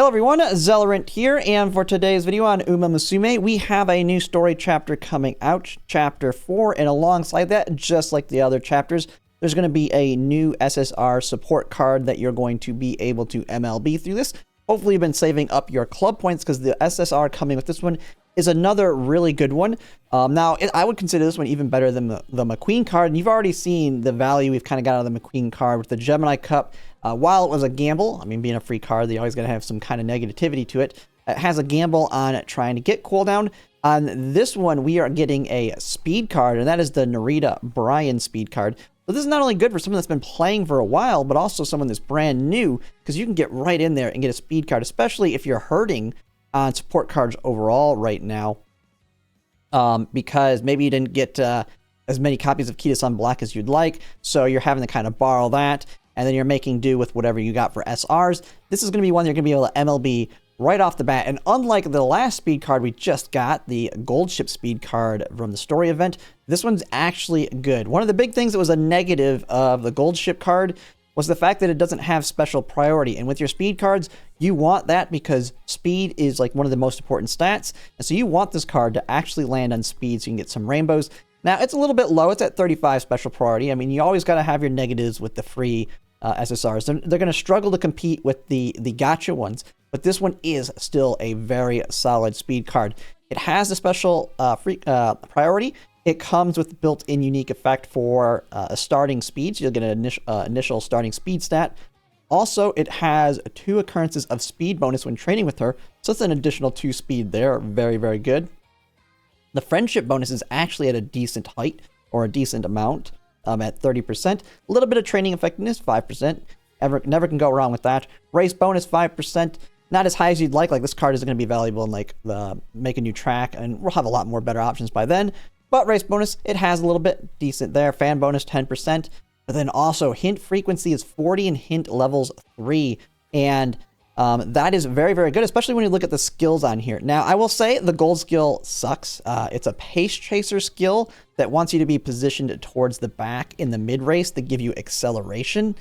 Hello everyone, Zellerant here, and for today's video on Umamusume, we have a new story chapter coming out, Chapter 4, and alongside that, just like the other chapters, there's going to be a new SSR support card that you're going to be able to MLB through this. Hopefully you've been saving up your club points, because the SSR coming with this one is another really good one. I would consider this one even better than the McQueen card, and you've already seen the value we've kind of got out of the McQueen card with the Gemini Cup. While it was a gamble, I mean, being a free card, they always got to have some kind of negativity to it. It has a gamble on trying to get cooldown. On this one, we are getting a speed card, and that is the Narita Brian speed card. So this is not only good for someone that's been playing for a while, but also someone that's brand new, because you can get right in there and get a speed card, especially if you're hurting on support cards overall right now. Because maybe you didn't get as many copies of Key to Sun Black as you'd like, so you're having to kind of borrow that. And then you're making do with whatever you got for SRs. This is going to be one you're going to be able to MLB right off the bat. And unlike the last speed card we just got, the Gold Ship speed card from the story event, this one's actually good. One of the big things that was a negative of the Gold Ship card was the fact that it doesn't have special priority. And with your speed cards, you want that because speed is like one of the most important stats. And so you want this card to actually land on speed so you can get some rainbows. Now, it's a little bit low. It's at 35 special priority. I mean, you always got to have your negatives with the free SSRs. They're going to struggle to compete with the gacha ones, but this one is still a very solid speed card. It has a special free priority. It comes with built-in unique effect for a starting speed, so you'll get an initial starting speed stat. Also, it has 2 occurrences of speed bonus when training with her, so it's an additional 2 speed there. Very, very good. The friendship bonus is actually at a decent height, or a decent amount, at 30%. A little bit of training effectiveness, 5%. Never can go wrong with that. Race bonus, 5%. Not as high as you'd like. Like, this card is going to be valuable in, like, the make a new track, and we'll have a lot more better options by then. But race bonus, it has a little bit decent there. Fan bonus, 10%. But then also, hint frequency is 40 and hint levels 3. And that is very, very good, especially when you look at the skills on here. Now, I will say the gold skill sucks. It's a pace chaser skill that wants you to be positioned towards the back in the mid race to give you acceleration.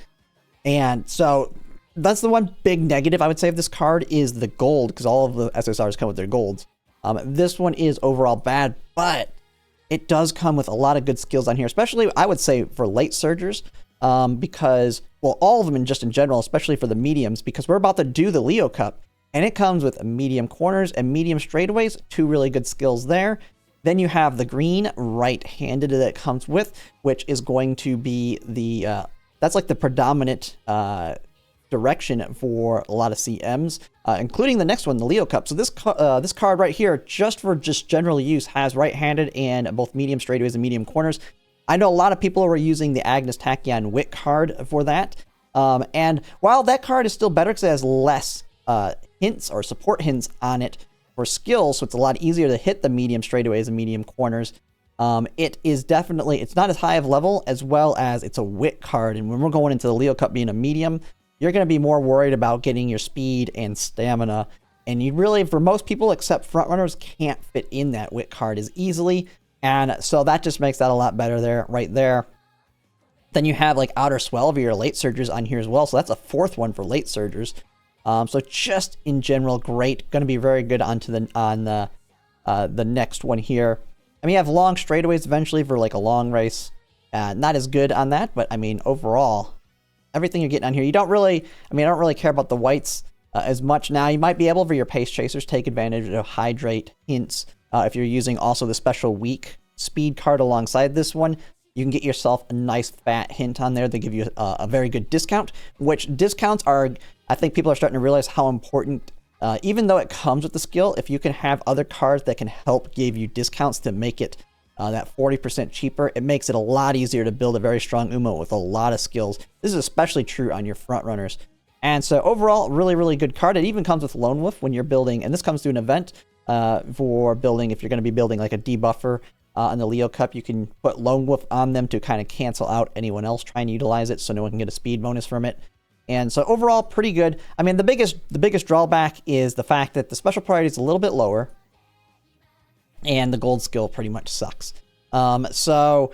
And so that's the one big negative I would say of this card is the gold, because all of the SSRs come with their golds. This one is overall bad, but it does come with a lot of good skills on here, especially I would say for late surgers. Because, well, all of them in general, especially for the mediums, because we're about to do the Leo Cup, and it comes with medium corners and medium straightaways, 2 really good skills there. Then you have the green right-handed that it comes with, which is going to be the, that's like the predominant direction for a lot of CMs, including the next one, the Leo Cup. So this card right here, just for general use, has right-handed and both medium straightaways and medium corners. I know a lot of people were using the Agnes Tachyon Wit card for that. And while that card is still better because it has less hints or support hints on it for skills, so it's a lot easier to hit the medium straightaways and medium corners, it is definitely, it's not as high of level as well as it's a Wit card. And when we're going into the Leo Cup being a medium, you're going to be more worried about getting your speed and stamina. And you really, for most people except frontrunners, can't fit in that Wit card as easily. And so that just makes that a lot better there, right there. Then you have like outer swell for your late surgers on here as well. So that's a 4th one for late surgers. So just in general, great. Going to be very good on the next one here. I mean, you have long straightaways eventually for like a long race. Not as good on that, but I mean, overall, everything you're getting on here, you don't really, I mean, I don't really care about the whites as much now. You might be able, for your pace chasers, take advantage of hydrate hints. If you're using also the special weak speed card alongside this one, you can get yourself a nice fat hint on there. They give you a very good discount, which discounts are, I think people are starting to realize how important, even though it comes with the skill, if you can have other cards that can help give you discounts to make it that 40% cheaper, it makes it a lot easier to build a very strong Umo with a lot of skills. This is especially true on your front runners. And so overall, really, really good card. It even comes with Lone Wolf when you're building, and this comes to an event for building, if you're going to be building like a debuffer on the Leo Cup, you can put Lone Wolf on them to kind of cancel out anyone else trying to utilize it so no one can get a speed bonus from it. And so overall, pretty good. I mean, the biggest drawback is the fact that the special priority is a little bit lower, and the gold skill pretty much sucks. So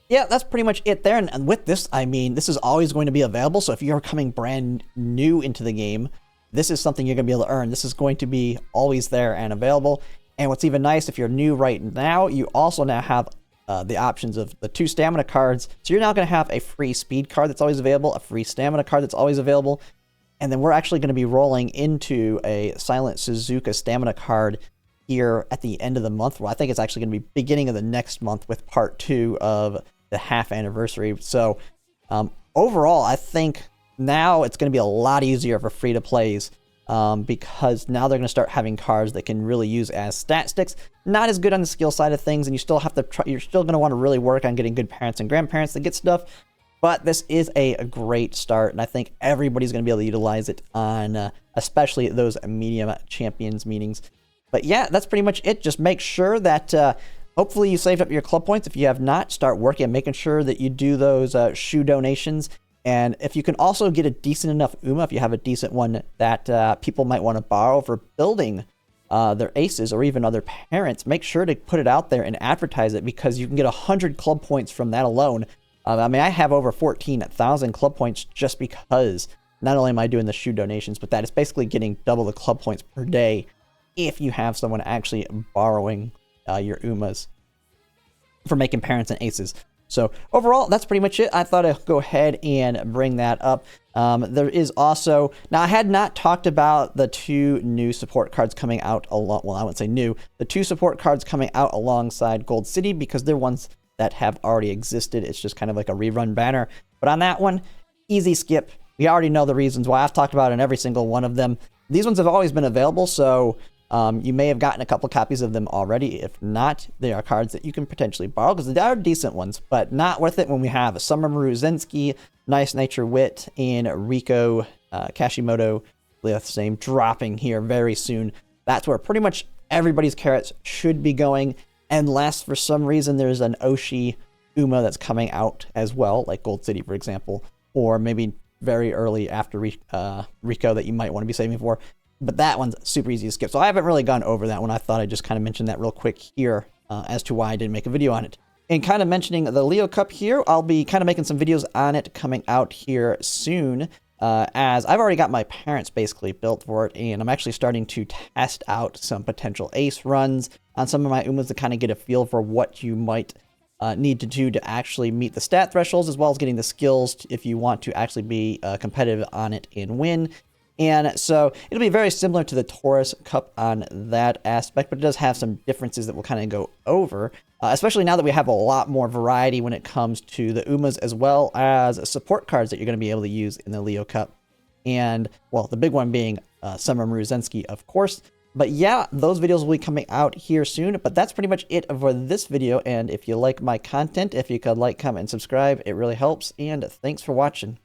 yeah, that's pretty much it there. And with this, I mean, this is always going to be available. So if you're coming brand new into the game, this is something you're going to be able to earn. This is going to be always there and available. And what's even nice, if you're new right now, you also now have the options of the 2 stamina cards. So you're now going to have a free speed card that's always available, a free stamina card that's always available. And then we're actually going to be rolling into a Silent Suzuka stamina card here at the end of the month. Well, I think it's actually going to be beginning of the next month with part 2 of the half anniversary. So overall, I think now it's going to be a lot easier for free-to-plays because now they're going to start having cards that can really use as stat sticks. Not as good on the skill side of things, and you still have to try, you're still going to want to really work on getting good parents and grandparents to get stuff. But this is a great start, and I think everybody's going to be able to utilize it on especially those medium champions meetings. But yeah, that's pretty much it. Just make sure that hopefully you saved up your club points. If you have not, start working on making sure that you do those shoe donations. And if you can also get a decent enough UMA, if you have a decent one that people might want to borrow for building their aces or even other parents, make sure to put it out there and advertise it, because you can get 100 club points from that alone. I mean, I have over 14,000 club points just because not only am I doing the shoe donations, but that is basically getting double the club points per day if you have someone actually borrowing your UMAs for making parents and aces. So overall, that's pretty much it. I thought I'd go ahead and bring that up. There is also, now I had not talked about the 2 new support cards coming out along, well, I wouldn't say new, the 2 support cards coming out alongside Gold City, because they're ones that have already existed. It's just kind of like a rerun banner. But on that one, easy skip. We already know the reasons why. I've talked about it in every single one of them. These ones have always been available, so you may have gotten a couple copies of them already. If not, they are cards that you can potentially borrow, because they are decent ones, but not worth it when we have Umamusume Zensky, Nice Nature Wit, and Riko Kashimoto, the same, dropping here very soon. That's where pretty much everybody's carrots should be going. Unless for some reason there's an Oshi UMA that's coming out as well, like Gold City, for example, or maybe very early after Riko that you might want to be saving for. But that one's super easy to skip. So I haven't really gone over that one. I thought I'd just kind of mention that real quick here as to why I didn't make a video on it. And kind of mentioning the Leo Cup here, I'll be kind of making some videos on it coming out here soon. As I've already got my parents basically built for it, and I'm actually starting to test out some potential ace runs on some of my UMAs to kind of get a feel for what you might need to do to actually meet the stat thresholds, as well as getting the skills if you want to actually be competitive on it and win. And so it'll be very similar to the Taurus Cup on that aspect, but it does have some differences that we'll kind of go over, especially now that we have a lot more variety when it comes to the UMAs, as well as support cards that you're going to be able to use in the Leo Cup. And, well, the big one being Umamusume Zensky, of course. But yeah, those videos will be coming out here soon, but that's pretty much it for this video. And if you like my content, if you could like, comment, and subscribe, it really helps. And thanks for watching.